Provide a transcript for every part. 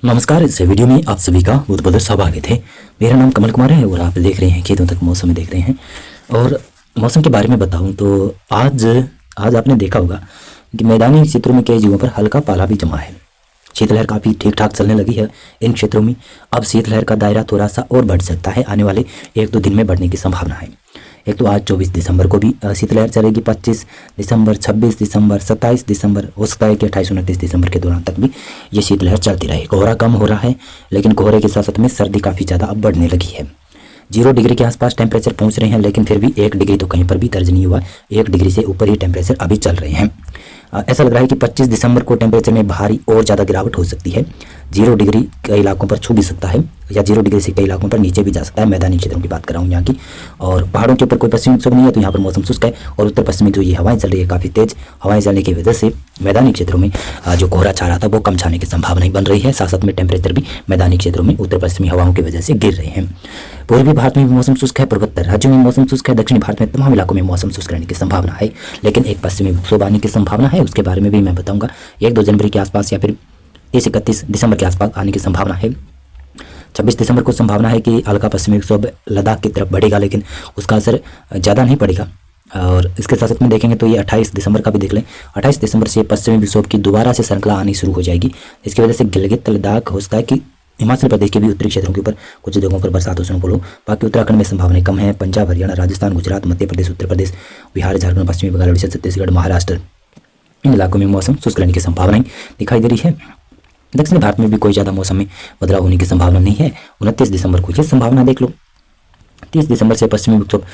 नमस्कार। इस वीडियो में आप सभी का बहुत बहुत स्वागत है। मेरा नाम कमल कुमार है और आप देख रहे हैं खेतों तक मौसम में देख रहे हैं। और मौसम के बारे में बताऊं तो आज आज आपने देखा होगा कि मैदानी क्षेत्रों में कई जगहों पर हल्का पाला भी जमा है। शीतलहर काफ़ी ठीक ठाक चलने लगी है इन क्षेत्रों में। अब शीतलहर का दायरा थोड़ा सा और बढ़ सकता है, आने वाले 1-2 दिन में बढ़ने की संभावना है। एक तो आज 24 दिसंबर को भी शीतलहर चलेगी, 25 दिसंबर, 26 दिसंबर, 27 दिसंबर, हो सकता है कि 28-29 दिसंबर के दौरान तक भी ये शीतलहर चलती रहे। कोहरा कम हो रहा है, लेकिन कोहरे के साथ साथ में सर्दी काफ़ी ज़्यादा अब बढ़ने लगी है। 0 डिग्री के आसपास टेम्परेचर पहुंच रहे हैं, लेकिन फिर भी 1 डिग्री तो कहीं पर भी दर्ज नहीं हुआ। 1 डिग्री से ऊपर ही टेम्परेचर अभी चल रहे हैं। ऐसा लग रहा है कि 25 दिसंबर को टेम्परेचर में भारी और ज़्यादा गिरावट हो सकती है। 0 डिग्री कई इलाकों पर छू भी सकता है, या 0 डिग्री से कई इलाकों पर नीचे भी जा सकता है। मैदानी क्षेत्रों की बात कर रहा हूँ यहाँ की। और पहाड़ों के ऊपर कोई पश्चिमी विक्षोभ नहीं है, तो यहाँ पर मौसम शुष्क है। और उत्तर पश्चिमी जो ये हवाएं चल रही है, काफ़ी तेज हवाएं चलने की वजह से मैदानी क्षेत्रों में जो कोहरा छा रहा था वो कम छाने की संभावना बन रही है। साथ साथ में टेम्परेचर भी मैदानी क्षेत्रों में उत्तर पश्चिमी हवाओं की वजह से गिर रहे हैं। पूर्वी भारत में भी मौसम शुष्क है, पूर्वोत्तर राज्यों में मौसम शुष्क है, दक्षिणी भारत में तमाम इलाकों में मौसम शुष्क रहने की संभावना है। लेकिन एक पश्चिमी विक्षोभ आने की संभावना है, उसके बारे में भी मैं बताऊंगा। 1-2 जनवरी के आसपास या फिर 30-31 दिसंबर के आसपास आने की संभावना है। 26 दिसंबर को संभावना है कि हल्का पश्चिमी विक्षोभ लद्दाख की तरफ बढ़ेगा, लेकिन उसका असर ज़्यादा नहीं पड़ेगा। और इसके साथ साथ में देखेंगे तो ये 28 दिसंबर का भी देख लें। 28 दिसंबर से पश्चिमी विक्षोभ की दोबारा से श्रृंखला आनी शुरू हो जाएगी। इसकी वजह से गिलगित लद्दाख हो सकता है कि हिमाचल प्रदेश के भी उत्तरी क्षेत्रों के ऊपर कुछ जगहों पर बरसात हो सुनो बोलो। बाकी उत्तराखंड में संभावनाएं कम है। पंजाब, हरियाणा, राजस्थान, गुजरात, मध्य प्रदेश, उत्तर प्रदेश, बिहार, झारखंड, पश्चिमी बंगाल, उड़ीसा, छत्तीसगढ़, महाराष्ट्र, इन इलाकों में मौसम शुष्क रहने की संभावनाएं दिखाई दे रही है। दक्षिण भारत में भी कोई ज़्यादा मौसम में बदलाव होने की संभावना नहीं है। 29 दिसंबर को ये संभावना देख लो। 30 दिसंबर से पश्चिमी विक्षोभ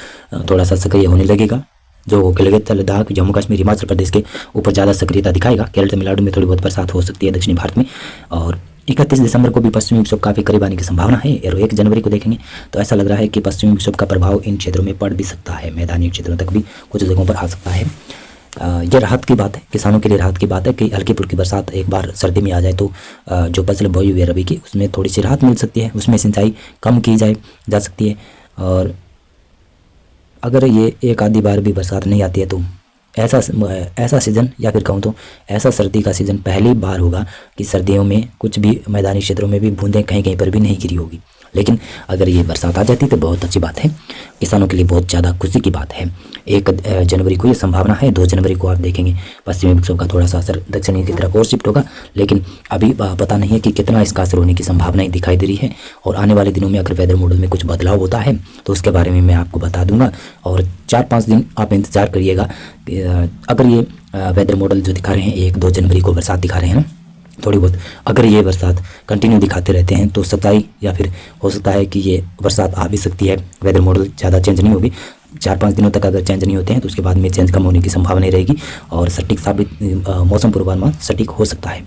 थोड़ा सा सक्रिय होने लगेगा, जो गिलगित लद्दाख, जम्मू कश्मीर, हिमाचल प्रदेश के ऊपर ज़्यादा सक्रियता दिखाएगा। केरल, तमिलनाडु में थोड़ी बहुत बरसात हो सकती है दक्षिणी भारत में। और 31 दिसंबर को भी पश्चिमी विक्षोभ काफ़ी करीब आने की संभावना है। और 1 जनवरी को देखेंगे तो ऐसा लग रहा है कि पश्चिमी विक्षोभ का प्रभाव इन क्षेत्रों में पड़ भी सकता है। मैदानी क्षेत्रों तक भी कुछ जगहों पर आ सकता है। ये राहत की बात है, किसानों के लिए राहत की बात है कि हल्की फुल्की बरसात एक बार सर्दी में आ जाए तो जो फसल बोई हुई है रबी की, उसमें थोड़ी सी राहत मिल सकती है। उसमें सिंचाई कम की जा सकती है। और अगर ये एक आधी बार भी बरसात नहीं आती है तो ऐसा सीज़न, या फिर कहूँ तो ऐसा सर्दी का सीज़न पहली बार होगा कि सर्दियों में कुछ भी मैदानी क्षेत्रों में भी बूंदें कहीं कहीं पर भी नहीं गिरी होगी। लेकिन अगर ये बरसात आ जाती तो बहुत अच्छी बात है, किसानों के लिए बहुत ज़्यादा खुशी की बात है। 1 जनवरी को ये संभावना है। 2 जनवरी को आप देखेंगे पश्चिमी विक्षोभ का थोड़ा सा असर दक्षिणी की तरफ और शिफ्ट होगा, लेकिन अभी पता नहीं है कि कितना इसका असर होने की संभावनाएं दिखाई दे रही है। और आने वाले दिनों में अगर वेदर मॉडल में कुछ बदलाव होता है तो उसके बारे में मैं आपको बता दूंगा। और 4-5 दिन आप इंतज़ार करिएगा। अगर ये वेदर मॉडल जो दिखा रहे हैं 1-2 जनवरी को बरसात दिखा रहे हैं ना, थोड़ी बहुत, अगर ये बरसात कंटिन्यू दिखाते रहते हैं तो 27 या फिर हो सकता है कि ये बरसात आ भी सकती है। वेदर मॉडल ज़्यादा चेंज नहीं होगी। 4-5 दिनों तक अगर चेंज नहीं होते हैं तो उसके बाद में चेंज कम होने की संभावना रहेगी और सटीक साबित मौसम पूर्वानुमान सटीक हो सकता है।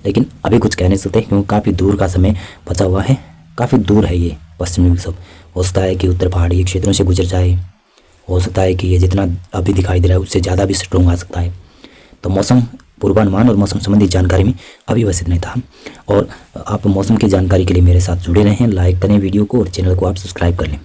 लेकिन अभी कुछ कह नहीं सकते क्योंकि काफ़ी दूर का समय बचा हुआ है। काफ़ी दूर है ये पश्चिमी विक्षोभ। हो सकता है कि उत्तर पहाड़ी क्षेत्रों से गुजर जाए, हो सकता है कि ये जितना अभी दिखाई दे रहा है उससे ज़्यादा भी स्ट्रॉन्ग आ सकता है। तो मौसम पूर्वानुमान और मौसम संबंधी जानकारी में अभी बस इतना ही था। और आप मौसम की जानकारी के लिए मेरे साथ जुड़े रहें, लाइक करें वीडियो को और चैनल को आप सब्सक्राइब कर लें।